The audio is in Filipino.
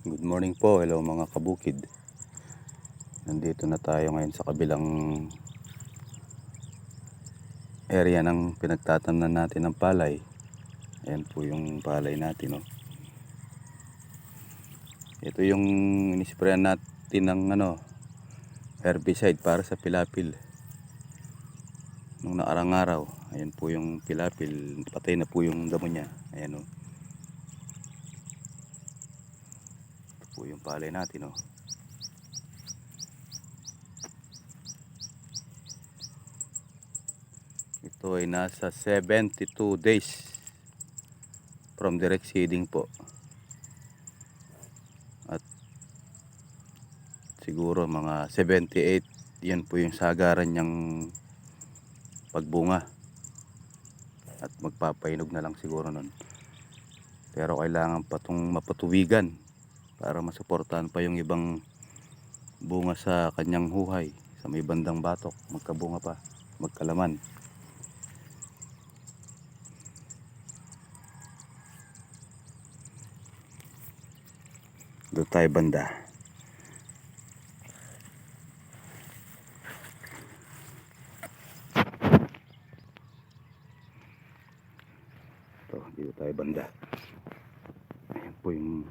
Good morning po, hello mga kabukid. Nandito na tayo ngayon sa kabilang area ng pinagtatamnan natin ng palay. Ayan po yung palay natin, oh. Ito yung inisprayan natin ng herbicide para sa pilapil nung naarang araw. Ayan po yung pilapil, patay na po yung damo niya. Ayan, oh. Ito po yung palay natin, oh. Ito ay nasa 72 days from direct seeding po. At siguro mga 78, yan po yung sagaran niyang pagbunga. At magpapainog na lang siguro nun. Pero kailangan pa itong mapatuwigan para masuportahan pa yung ibang bunga sa kanyang huhay. Sa may bandang batok, magkabunga pa, magkalaman. Doon tayo banda. Ito, dito tayo banda. Ayan po yung